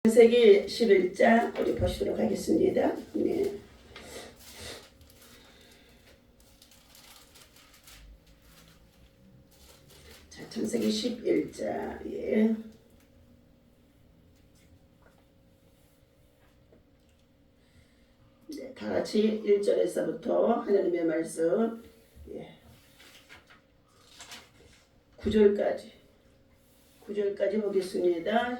창세기 11장 우리 보시도록 하겠습니다. 네. 자, 창세기 11장 예. 네, 다 같이 1절에서부터 하나님의 말씀 예. 9절까지 보겠습니다.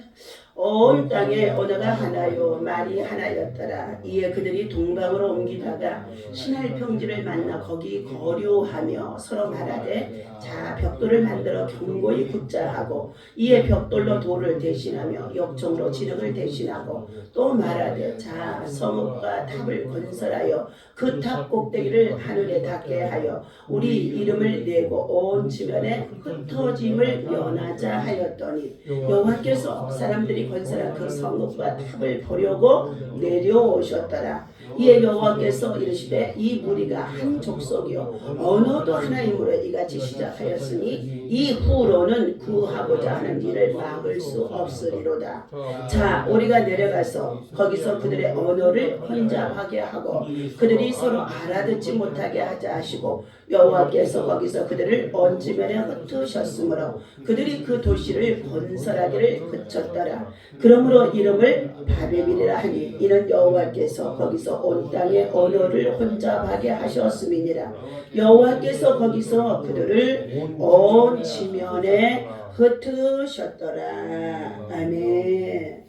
온 땅에 언어가 하나요 말이 하나였더라. 이에 그들이 동방으로 옮기다가 신할 평지를 만나 거기 거류하며 서로 말하되 자 벽돌을 만들어 견고히 굽자 하고 이에 벽돌로 돌을 대신하며 역청으로 진흙을 대신하고 또 말하되 자 성읍과 탑을 건설하여 그 탑 꼭대기를 하늘에 닿게 하여 우리 이름을 내고 온 지면에 흩어짐을 면하자 하였더니 여호와께서 사람들이 건설한 그 성읍과 탑을 보려고 내려오셨더라. 이에 여호와께서 이르시되 이 무리가 한 족속이요 언어도 하나이므로 이같이 시작하였으니 이후로는 구하고자 하는 일을 막을 수 없으리로다. 자 우리가 내려가서 거기서 그들의 언어를 혼잡하게 하고 그들이 서로 알아듣지 못하게 하자 하시고 여호와께서 거기서 그들을 온 지면에 흩으셨으므로 그들이 그 도시를 건설하기를 그쳤더라. 그러므로 이름을 바벨이라 하니 이는 여호와께서 거기서 온 땅의 언어를 혼잡하게 하셨음이니라. 여호와께서 거기서 그들을 온 지면에 흩으셨더라. 아멘.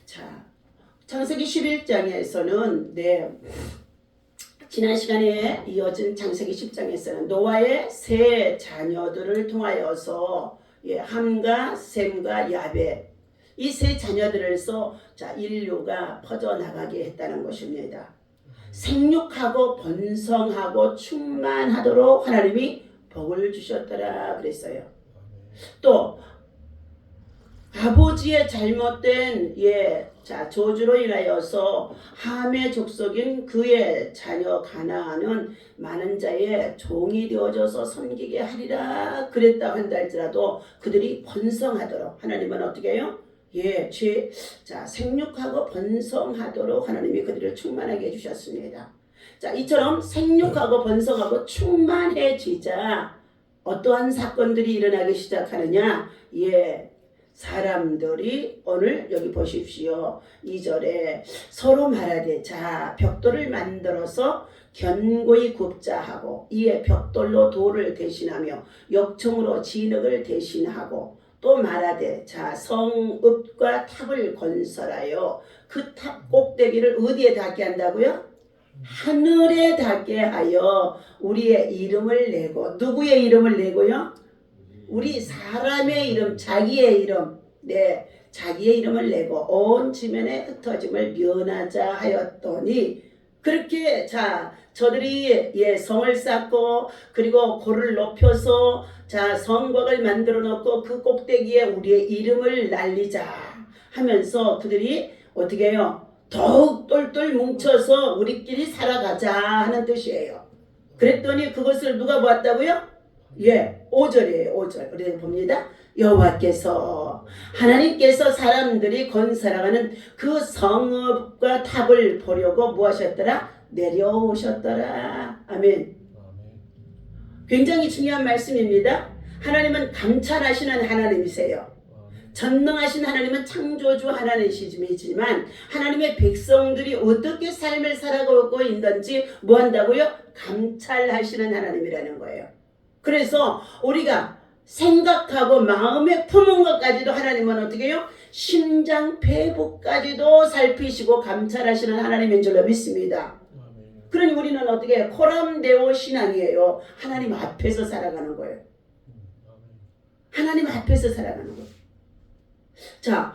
자, 창세기 11장에서는 지난 시간에 이어진 창세기 10장에서는 노아의 세 자녀들을 통하여서 함과 셈과 야벳 이 세 자녀들에서 인류가 퍼져나가게 했다는 것입니다. 생육하고 번성하고 충만하도록 하나님이 복을 주셨더라 그랬어요. 또 아버지의 잘못된 저주로 인하여서 함의 족속인 그의 자녀 가나안은 많은 자의 종이 되어져서 섬기게 하리라 그랬다 한다 할지라도 그들이 번성하도록 하나님은 어떻게 해요? 생육하고 번성하도록 하나님이 그들을 충만하게 해주셨습니다. 자, 이처럼 생육하고 번성하고 충만해지자 어떠한 사건들이 일어나기 시작하느냐? 사람들이 오늘 여기 보십시오. 2절에 서로 말하되 자 벽돌을 만들어서 견고히 굽자 하고 이에 벽돌로 돌을 대신하며 역청으로 진흙을 대신하고 또 말하되 자 성읍과 탑을 건설하여 그 탑 꼭대기를 어디에 닿게 한다고요? 하늘에 닿게 하여 우리의 이름을 내고 누구의 이름을 내고요? 우리 사람의 이름, 자기의 이름, 자기의 이름을 내고 온 지면에 흩어짐을 면하자 하였더니 그렇게 저들이 성을 쌓고 그리고 고를 높여서 성곽을 만들어 놓고 그 꼭대기에 우리의 이름을 날리자 하면서 그들이 어떻게 해요? 더욱 똘똘 뭉쳐서 우리끼리 살아가자 하는 뜻이에요. 그랬더니 그것을 누가 보았다고요? 5절이에요. 5절. 우리 봅니다. 여호와께서 하나님께서 사람들이 건설하는 그 성읍과 탑을 보려고 무엇하셨더라? 내려오셨더라. 아멘. 굉장히 중요한 말씀입니다. 하나님은 감찰하시는 하나님이세요. 전능하신 하나님은 창조주 하나님이시지만 하나님의 백성들이 어떻게 삶을 살아가고 있는지 뭐한다고요? 감찰하시는 하나님이라는 거예요. 그래서 우리가 생각하고 마음에 품은 것까지도 하나님은 어떻게 해요? 심장 폐부까지도 살피시고 감찰하시는 하나님인 줄로 믿습니다. 그러니 우리는 어떻게 해요? 코람데오 신앙이에요. 하나님 앞에서 살아가는 거예요. 하나님 앞에서 살아가는 거예요. 자,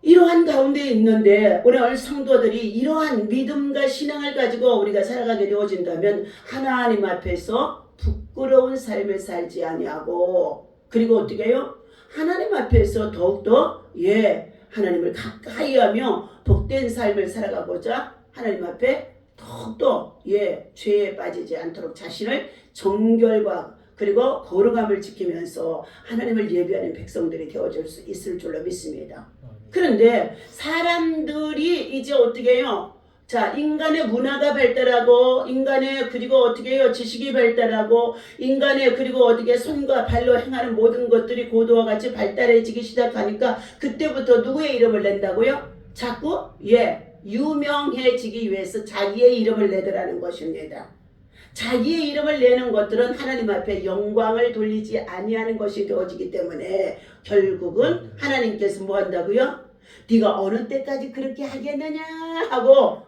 이러한 가운데 있는데 우리 오늘 성도들이 이러한 믿음과 신앙을 가지고 우리가 살아가게 되어진다면 하나님 앞에서 부끄러운 삶을 살지 아니하고 그리고 어떻게 해요? 하나님 앞에서 더욱더 하나님을 가까이 하며 복된 삶을 살아가고자 하나님 앞에 더욱더 죄에 빠지지 않도록 자신을 정결과 그리고 거룩함을 지키면서 하나님을 예배하는 백성들이 되어줄 수 있을 줄로 믿습니다. 그런데 사람들이 이제 어떻게 해요? 자, 인간의 문화가 발달하고, 인간의, 그리고 어떻게 해요? 지식이 발달하고, 인간의, 그리고 어떻게 손과 발로 행하는 모든 것들이 고도와 같이 발달해지기 시작하니까, 그때부터 누구의 이름을 낸다고요? 자꾸, 유명해지기 위해서 자기의 이름을 내더라는 것입니다. 자기의 이름을 내는 것들은 하나님 앞에 영광을 돌리지 아니하는 것이 되어지기 때문에, 결국은 하나님께서 뭐 한다고요? 네가 어느 때까지 그렇게 하겠느냐 하고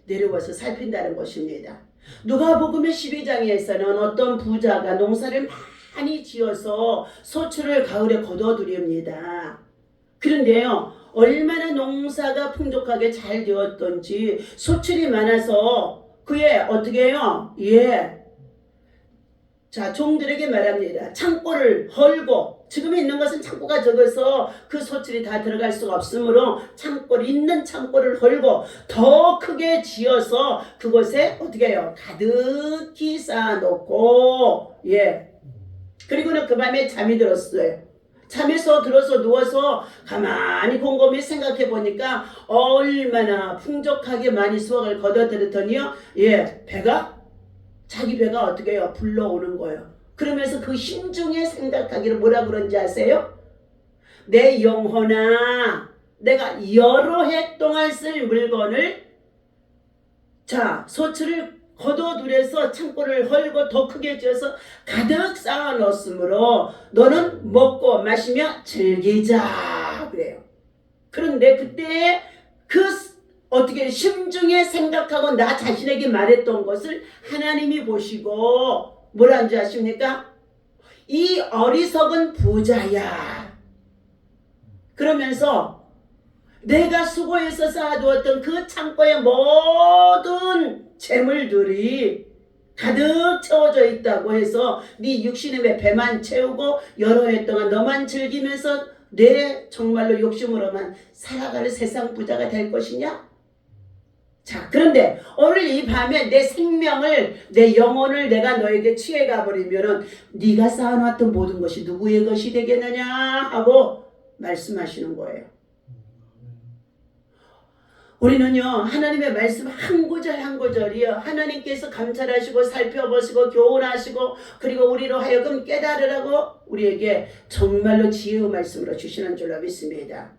내려와서 살핀다는 것입니다. 누가복음 12장에서는 어떤 부자가 농사를 많이 지어서 소출을 가을에 거둬들입니다. 그런데요, 얼마나 농사가 풍족하게 잘 되었던지 소출이 많아서 그의 어떻게 해요? 자, 종들에게 말합니다. 창고를 헐고, 지금 있는 것은 창고가 적어서 그 소출이 다 들어갈 수가 없으므로 있는 창고를 헐고 더 크게 지어서 그곳에 어떻게 해요? 가득히 쌓아놓고, 그리고는 그 밤에 잠이 들었어요. 잠에서 들어서 누워서 가만히 곰곰이 생각해 보니까 얼마나 풍족하게 많이 수확을 거둬들였더니요, 자기 배가 어떻게 해요? 불러오는 거예요. 그러면서 그 심중에 생각하기를 뭐라 그런지 아세요? 내 영혼아, 내가 여러 해 동안 쓸 물건을 소출을 거둬들여서 창고를 헐고 더 크게 지어서 가득 쌓아 놓았으므로 너는 먹고 마시며 즐기자 그래요. 그런데 그때 어떻게 심중에 생각하고 나 자신에게 말했던 것을 하나님이 보시고 뭐라는 줄 아십니까? 이 어리석은 부자야. 그러면서 내가 수고해서 쌓아두었던 그 창고의 모든 재물들이 가득 채워져 있다고 해서 네 육신의 배만 채우고 여러 해 동안 너만 즐기면서 내 정말로 욕심으로만 살아가는 세상 부자가 될 것이냐? 자, 그런데 오늘 이 밤에 내 생명을, 내 영혼을 내가 너에게 취해가 버리면은 네가 쌓아놨던 모든 것이 누구의 것이 되겠느냐 하고 말씀하시는 거예요. 우리는요, 하나님의 말씀 한 구절 한 구절이요, 하나님께서 감찰하시고 살펴보시고 교훈하시고 그리고 우리로 하여금 깨달으라고 우리에게 정말로 지혜의 말씀으로 주시는 줄로 믿습니다.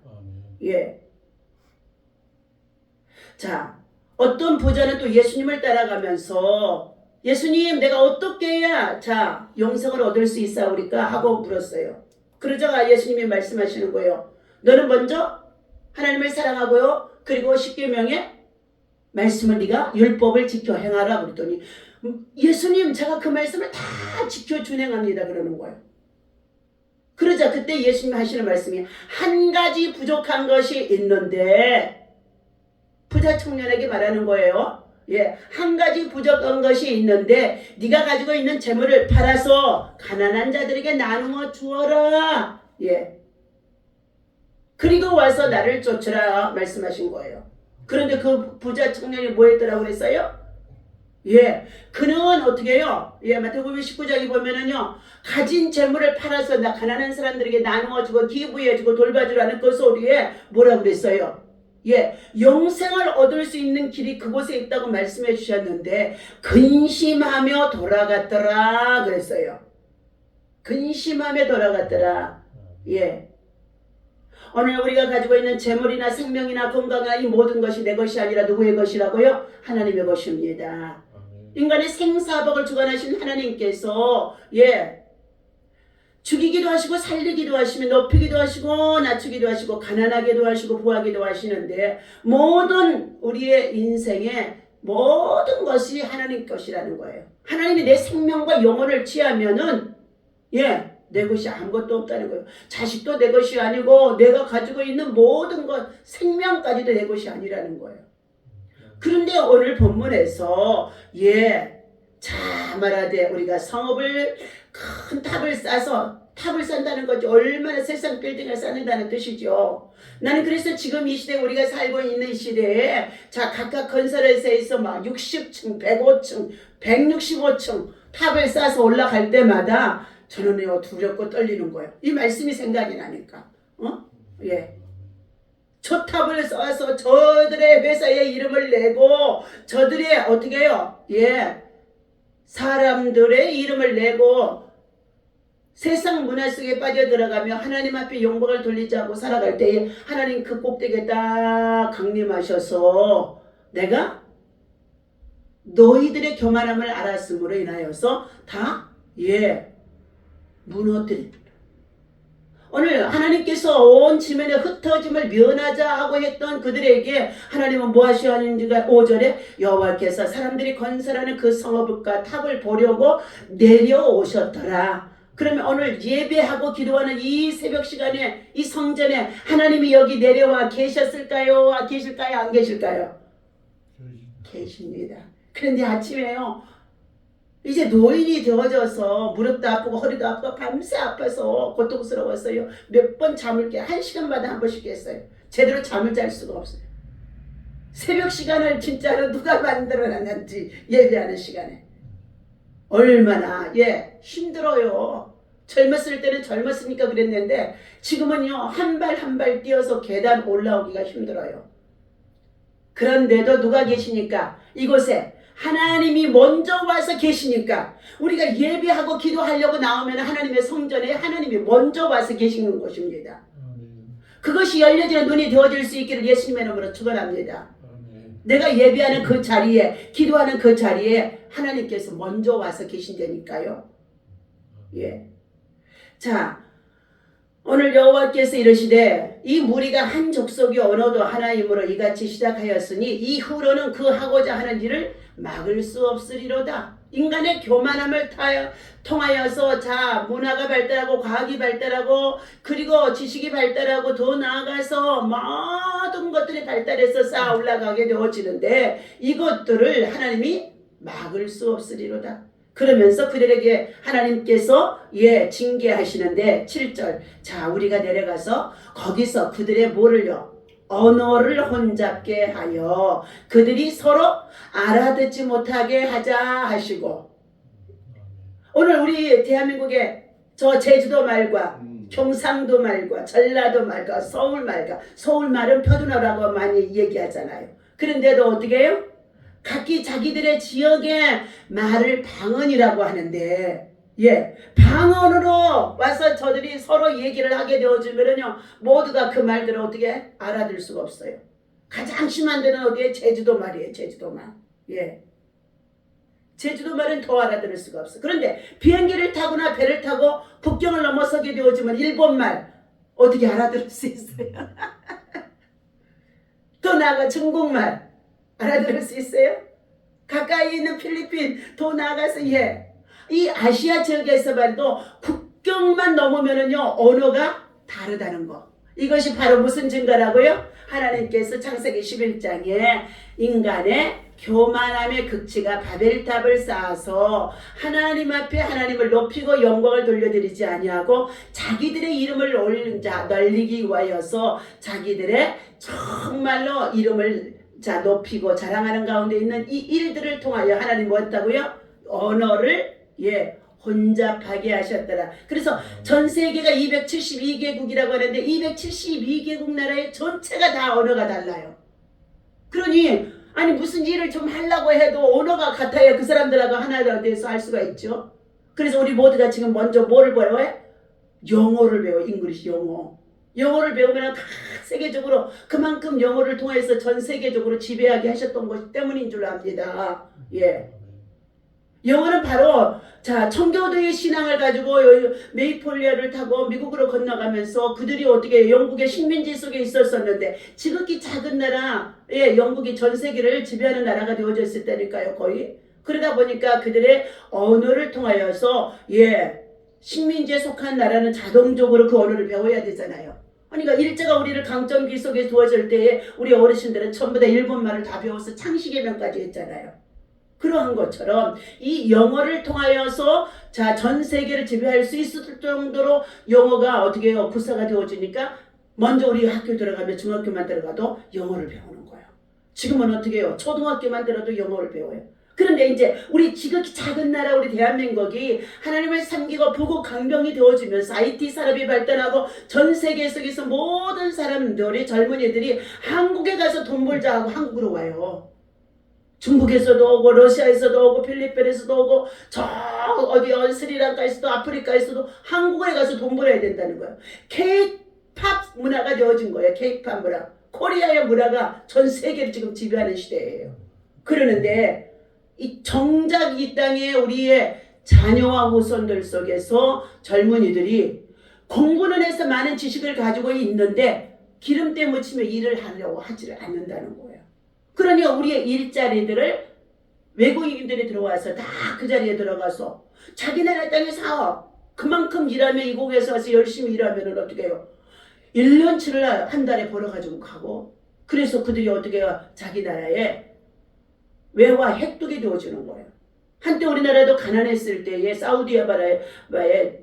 자, 어떤 부자는 또 예수님을 따라가면서 예수님, 내가 어떻게 해야 영생을 얻을 수 있사오리까 하고 물었어요. 그러자가 예수님이 말씀하시는 거예요. 너는 먼저 하나님을 사랑하고요, 그리고 십계명의 말씀을 네가 율법을 지켜 행하라 그랬더니 예수님, 제가 그 말씀을 다 지켜 준행합니다 그러는 거예요. 그러자 그때 예수님 하시는 말씀이 한 가지 부족한 것이 있는데, 부자 청년에게 말하는 거예요. 한 가지 부족한 것이 있는데 네가 가지고 있는 재물을 팔아서 가난한 자들에게 나누어 주어라. 그리고 와서 나를 쫓으라 말씀하신 거예요. 그런데 그 부자 청년이 뭐 했더라고 그랬어요? 그는 어떻게 해요? 마태복음 19장에 보면은요, 가진 재물을 팔아서 나 가난한 사람들에게 나누어 주고 기부해 주고 돌봐주라는 그 소리에 뭐라고 그랬어요? 영생을 얻을 수 있는 길이 그곳에 있다고 말씀해 주셨는데 근심하며 돌아갔더라 그랬어요. 근심하며 돌아갔더라. 오늘 우리가 가지고 있는 재물이나 생명이나 건강이나 이 모든 것이 내 것이 아니라 누구의 것이라고요? 하나님의 것입니다. 인간의 생사복을 주관하신 하나님께서 죽이기도 하시고 살리기도 하시며 높이기도 하시고 낮추기도 하시고 가난하게도 하시고 부하게도 하시는데 모든 우리의 인생의 모든 것이 하나님 것이라는 거예요. 하나님이 내 생명과 영혼을 취하면은 내 것이 아무것도 없다는 거예요. 자식도 내 것이 아니고 내가 가지고 있는 모든 것, 생명까지도 내 것이 아니라는 거예요. 그런데 오늘 본문에서 말하되 우리가 성읍을 큰 탑을 쌓아서 탑을 쌓는다는 거죠. 얼마나 세상 빌딩을 쌓는다는 뜻이죠. 나는 그래서 지금 이 시대 우리가 살고 있는 시대에 각각 건설회사에서 막 60층, 105층, 165층 탑을 쌓아서 올라갈 때마다 저는 두렵고 떨리는 거예요. 이 말씀이 생각이 나니까. 초탑을 쌓아서 저들의 회사의 이름을 내고 저들의 어떻게 해요? 예, 사람들의 이름을 내고 세상 문화 속에 빠져들어가며 하나님 앞에 영광을 돌리지 않고 살아갈 때에 하나님 그 꼭대기에 딱 강림하셔서 내가 너희들의 교만함을 알았음으로 인하여서 다 무너뜨린. 오늘 하나님께서 온 지면의 흩어짐을 면하자 하고 했던 그들에게 하나님은 뭐 하셔야 하는지가 5절에 여호와께서 사람들이 건설하는 그 성읍과 탑을 보려고 내려오셨더라. 그러면 오늘 예배하고 기도하는 이 새벽 시간에 이 성전에 하나님이 여기 내려와 계셨을까요? 계실까요? 안 계실까요? 계십니다. 그런데 아침에요, 이제 노인이 되어져서 무릎도 아프고 허리도 아프고 밤새 아파서 고통스러웠어요. 몇 번 잠을 깨 1시간마다 한 번씩 깼어요. 제대로 잠을 잘 수가 없어요. 새벽 시간을 진짜로 누가 만들어놨는지 예배하는 시간에 얼마나 힘들어요. 젊었을 때는 젊었으니까 그랬는데 지금은요 한 발 한 발 뛰어서 계단 올라오기가 힘들어요. 그런데도 누가 계시니까 이곳에 하나님이 먼저 와서 계시니까 우리가 예배하고 기도하려고 나오면 하나님의 성전에 하나님이 먼저 와서 계시는 곳입니다. 그것이 열려지는 눈이 되어질 수 있기를 예수님의 이름으로 축원합니다. 내가 예배하는 그 자리에 기도하는 그 자리에 하나님께서 먼저 와서 계신다니까요. 자, 오늘 여호와께서 이르시되 이 무리가 한 족속이 언어도 하나이므로 이같이 시작하였으니 이후로는 그 하고자 하는 일을 막을 수 없으리로다. 인간의 교만함을 통하여서 문화가 발달하고 과학이 발달하고 그리고 지식이 발달하고 더 나아가서 모든 것들이 발달해서 쌓아 올라가게 되어지는데 이것들을 하나님이 막을 수 없으리로다. 그러면서 그들에게 하나님께서 징계하시는데 7절 자 우리가 내려가서 거기서 그들의 뭐를요? 언어를 혼잡게 하여 그들이 서로 알아듣지 못하게 하자 하시고 오늘 우리 대한민국의 저 제주도 말과 경상도 말과 전라도 말과 서울 말과 서울 말은 표준어라고 많이 얘기하잖아요. 그런데도 어떻게 해요? 각기 자기들의 지역의 말을 방언이라고 하는데 방언으로 와서 저들이 서로 얘기를 하게 되어지면요 모두가 그 말들을 어떻게 알아들 수가 없어요. 가장 심한 데는 어디에? 제주도 말이에요. 제주도 말. 제주도 말은 더 알아들을 수가 없어. 그런데 비행기를 타거나 배를 타고 국경을 넘어서게 되어지면 일본 말 어떻게 알아들을 수 있어요? 더 나아가 중국말 알아들을 수 있어요? 가까이 있는 필리핀 더 나아가서 이 아시아 지역에서 말도 국경만 넘으면은요 언어가 다르다는 거. 이것이 바로 무슨 증거라고요? 하나님께서 창세기 11장에 인간의 교만함의 극치가 바벨탑을 쌓아서 하나님 앞에 하나님을 높이고 영광을 돌려드리지 아니하고 자기들의 이름을 널리기 위하여서 자기들의 정말로 이름을 높이고 자랑하는 가운데 있는 이 일들을 통하여 하나님 뭐 했다고요? 언어를 혼잡하게 하셨더라. 그래서 전 세계가 272개국이라고 하는데 272개국 나라의 전체가 다 언어가 달라요. 그러니 무슨 일을 좀 하려고 해도 언어가 같아야 그 사람들하고 하나가 돼서 할 수가 있죠. 그래서 우리 모두가 지금 먼저 뭐를 배워요? 영어를 배워. 잉글리시 영어. 영어를 배우면 다 세계적으로 그만큼 영어를 통해서 전 세계적으로 지배하게 하셨던 것 때문인 줄 압니다. 영어는 바로 청교도의 신앙을 가지고 메이폴리아를 타고 미국으로 건너가면서 그들이 어떻게 영국의 식민지 속에 있었었는데 지극히 작은 나라 영국이 전 세계를 지배하는 나라가 되어졌을 때니까요. 거의 그러다 보니까 그들의 언어를 통하여서 식민지에 속한 나라는 자동적으로 그 언어를 배워야 되잖아요. 그러니까 일제가 우리를 강점기 속에 두어질 때에 우리 어르신들은 전부 다 일본말을 다 배워서 창씨개명까지 했잖아요. 그러한 것처럼 이 영어를 통하여서 전 세계를 지배할 수 있을 정도로 영어가 어떻게 해요? 구사가 되어지니까 먼저 우리 학교 들어가면 중학교만 들어가도 영어를 배우는 거예요. 지금은 어떻게 해요? 초등학교만 들어도 영어를 배워요. 그런데 이제 우리 지극히 작은 나라 우리 대한민국이 하나님을 섬기고 부국 강병이 되어지면서 IT 산업이 발달하고 전 세계 속에서 모든 사람들이 젊은이들이 한국에 가서 돈 벌자 하고 한국으로 와요. 중국에서도 오고 러시아에서도 오고 필리핀에서도 오고 저 어디 스리랑카에서도 아프리카에서도 한국에 가서 돈 벌어야 된다는 거예요. K-팝 문화가 되어진 거예요. K-팝 문화. 코리아의 문화가 전 세계를 지금 지배하는 시대예요. 그러는데 이 정작 이 땅에 우리의 자녀와 후손들 속에서 젊은이들이 공부는 해서 많은 지식을 가지고 있는데 기름때 묻히며 일을 하려고 하지를 않는다는 거예요. 그러니 우리의 일자리들을 외국인들이 들어와서 다 그 자리에 들어가서 자기 나라 땅에 사업 그만큼 일하면 이곳에서 와서 열심히 일하면 어떻게 해요? 1년치를 한 달에 벌어가지고 가고 그래서 그들이 어떻게 해요? 자기 나라에 외화 획득이 되어주는 거예요. 한때 우리나라도 가난했을 때에 사우디아라비아에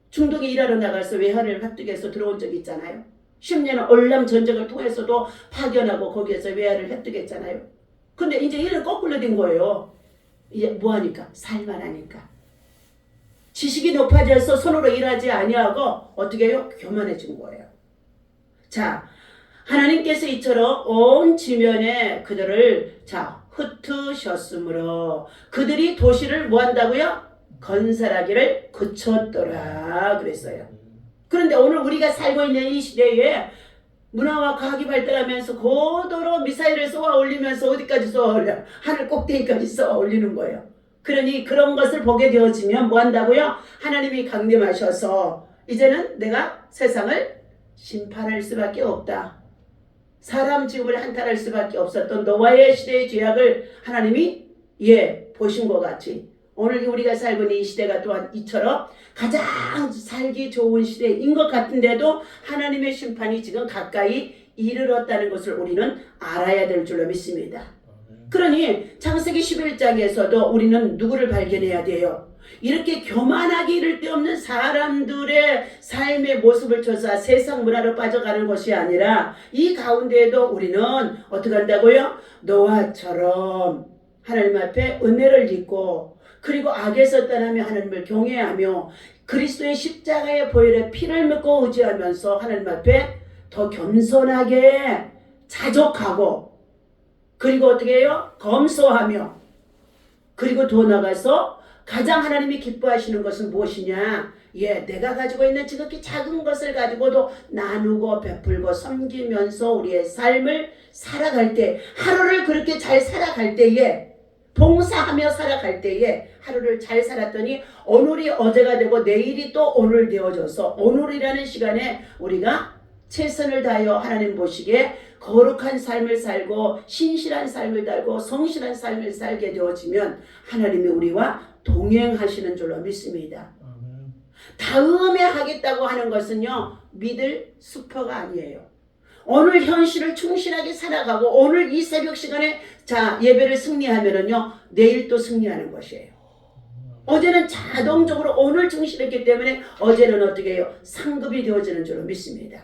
중동에 일하러 나가서 외화를 획득해서 들어온 적이 있잖아요. 10년은 월남 전쟁을 통해서도 파견하고 거기에서 외화를 획득했잖아요. 근데 이제 일을 거꾸로 된 거예요. 이제 뭐하니까? 살만하니까. 지식이 높아져서 손으로 일하지 아니하고 어떻게 해요? 교만해진 거예요. 자, 하나님께서 이처럼 온 지면에 그들을 흩으셨으므로 그들이 도시를 뭐한다고요? 건설하기를 그쳤더라 그랬어요. 그런데 오늘 우리가 살고 있는 이 시대에 문화와 과학이 발달하면서 고도로 미사일을 쏘아 올리면서 어디까지 쏘아 올려? 하늘 꼭대기까지 쏘아 올리는 거예요. 그러니 그런 것을 보게 되어지면 뭐 한다고요? 하나님이 강림하셔서 이제는 내가 세상을 심판할 수밖에 없다. 사람 지음을 한탄할 수밖에 없었던 노아의 시대의 죄악을 하나님이 보신 것 같이 오늘 우리가 살고 있는 이 시대가 또한 이처럼 가장 살기 좋은 시대인 것 같은데도 하나님의 심판이 지금 가까이 이르렀다는 것을 우리는 알아야 될 줄로 믿습니다. 그러니 창세기 11장에서도 우리는 누구를 발견해야 돼요? 이렇게 교만하기 이를 데 없는 사람들의 삶의 모습을 조사 세상 문화로 빠져가는 것이 아니라 이 가운데에도 우리는 어떻게 한다고요? 노아처럼 하나님 앞에 은혜를 입고 그리고 악에서 떠나며 하나님을 경외하며 그리스도의 십자가의 보혈에 피를 묻고 의지하면서 하나님 앞에 더 겸손하게 자족하고 그리고 어떻게 해요? 검소하며 그리고 더 나가서 가장 하나님이 기뻐하시는 것은 무엇이냐? 내가 가지고 있는 지극히 작은 것을 가지고도 나누고 베풀고 섬기면서 우리의 삶을 살아갈 때 하루를 그렇게 잘 살아갈 때에 봉사하며 살아갈 때에 하루를 잘 살았더니 오늘이 어제가 되고 내일이 또 오늘 되어져서 오늘이라는 시간에 우리가 최선을 다하여 하나님 보시기에 거룩한 삶을 살고 신실한 삶을 살고 성실한 삶을 살게 되어지면 하나님이 우리와 동행하시는 줄로 믿습니다. 다음에 하겠다고 하는 것은요 믿을 수표가 아니에요. 오늘 현실을 충실하게 살아가고 오늘 이 새벽 시간에 예배를 승리하면은요 내일 또 승리하는 것이에요. 어제는 자동적으로 오늘 충실했기 때문에 어제는 어떻게 해요? 상급이 되어지는 줄로 믿습니다.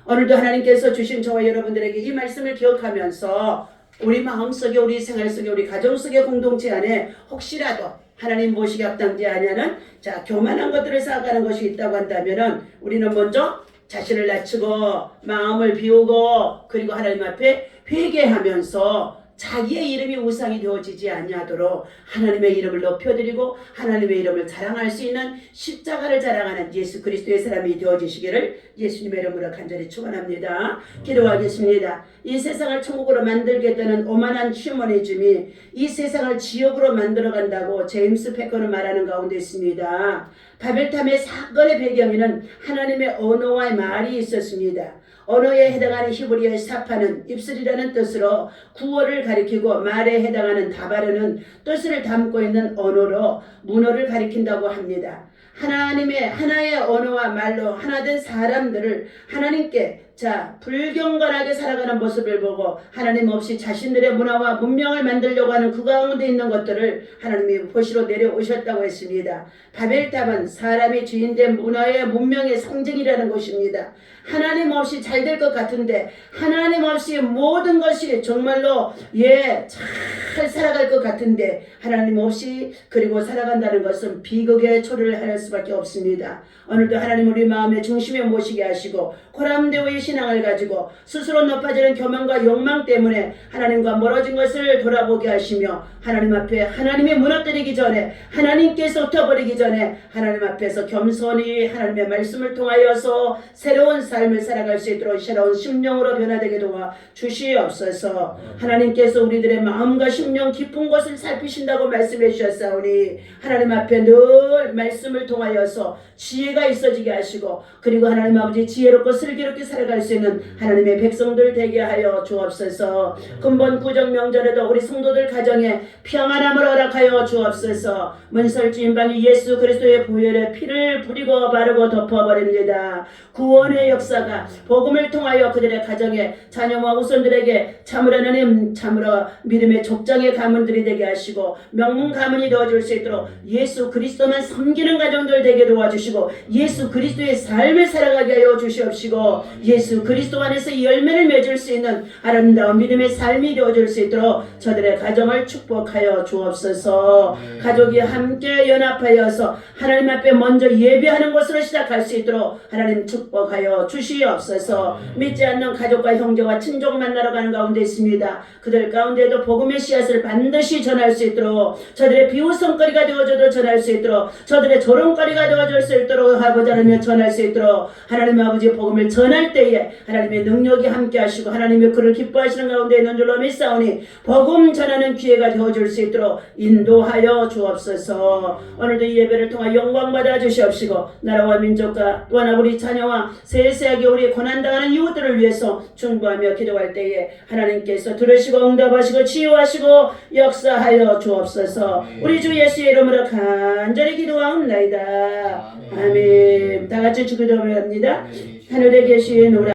오늘도 하나님께서 주신 저와 여러분들에게 이 말씀을 기억하면서 우리 마음속에 우리 생활 속에 우리 가정 속에 공동체 안에 혹시라도 하나님 보시기 합당지 아니하는 교만한 것들을 쌓아가는 것이 있다고 한다면은 우리는 먼저 자신을 낮추고 마음을 비우고 그리고 하나님 앞에 회개하면서 자기의 이름이 우상이 되어지지 아니하도록 하나님의 이름을 높여드리고 하나님의 이름을 자랑할 수 있는 십자가를 자랑하는 예수 그리스도의 사람이 되어지시기를 예수님의 이름으로 간절히 축원합니다. 기도하겠습니다. 이 세상을 천국으로 만들겠다는 오만한 휴머니즘이 이 세상을 지옥으로 만들어간다고 제임스 패커는 말하는 가운데 있습니다. 바벨탑의 사건의 배경에는 하나님의 언어와 말이 있었습니다. 언어에 해당하는 히브리어의 사파는 입술이라는 뜻으로 구어를 가리키고 말에 해당하는 다바르는 뜻을 담고 있는 언어로 문어를 가리킨다고 합니다. 하나의 언어와 말로 하나된 사람들을 하나님께 불경건하게 살아가는 모습을 보고 하나님 없이 자신들의 문화와 문명을 만들려고 하는 그 가운데 있는 것들을 하나님이 보시러 내려오셨다고 했습니다. 바벨탑은 사람이 주인된 문화의 문명의 상징이라는 것입니다. 하나님 없이 잘 될 것 같은데 하나님 없이 모든 것이 정말로 참 잘 살아갈 것 같은데 하나님 없이 그리고 살아간다는 것은 비극의 초래를 할 수밖에 없습니다. 오늘도 하나님 우리 마음의 중심에 모시게 하시고 고람되어의 신앙을 가지고 스스로 높아지는 교만과 욕망 때문에 하나님과 멀어진 것을 돌아보게 하시며 하나님 앞에 하나님이 무너뜨리기 전에 하나님께서 흩어버리기 전에 하나님 앞에서 겸손히 하나님의 말씀을 통하여서 새로운 삶을 살아갈 수 있도록 새로운 심령으로 변화되게 도와 주시옵소서. 하나님께서 우리들의 마음과 심령 깊은 곳을 살피신다고 말씀해 주셨사오니 하나님 앞에 늘 말씀을 통하여서 지혜가 있어지게 하시고 그리고 하나님 아버지 지혜롭고 슬기롭게 살아갈 수 있는 하나님의 백성들 되게 하여 주옵소서. 근본 구정 명절에도 우리 성도들 가정에 평안함을 허락하여 주옵소서. 문설주인방이 예수 그리스도의 보혈의 피를 뿌리고 바르고 덮어버립니다. 구원의 역사가 복음을 통하여 그들의 가정에 자녀와 후손들에게 참으로 하나님 참으로 믿음의 족장의 가문들이 되게 하시고 명문 가문이 되어줄 수 있도록 예수 그리스도만 섬기는 가정들 되게 도와주시고 예수 그리스도의 삶을 살아가게 하여 주시옵시고 예수 그리스도 안에서 열매를 맺을 수 있는 아름다운 믿음의 삶이 되어줄 수 있도록 저들의 가정을 축복하여 주옵소서. 가족이 함께 연합하여서 하나님 앞에 먼저 예배하는 것으로 시작할 수 있도록 하나님 축복하여 주시옵소서. 믿지 않는 가족과 형제와 친족 만나러 가는 가운데 있습니다. 그들 가운데에도 복음의 씨앗을 반드시 전할 수 있도록 저들의 비웃음거리가 되어줘도 전할 수 있도록 저들의 조롱거리가 되어줄 수 있도록 하고자 하며 전할 수 있도록 하나님 아버지 복음을 전할 때에 하나님의 능력이 함께 하시고 하나님의 그를 기뻐하시는 가운데 있는 줄로 믿사오니 복음 전하는 기회가 되어줄 수 있도록 인도하여 주옵소서. 오늘도 이 예배를 통해 영광 받아 주시옵시고 나라와 민족과 또한 우리 자녀와 세세하게 우리 고난당하는 이웃들을 위해서 중보하며 기도할 때에 하나님께서 들으시고 응답하시고 치유하시고 역사하여 주옵소서. 우리 주 예수의 이름으로 간절히 기도하옵나이다. 아멘. 다 같이 기도합니다. 하늘에 계신 우리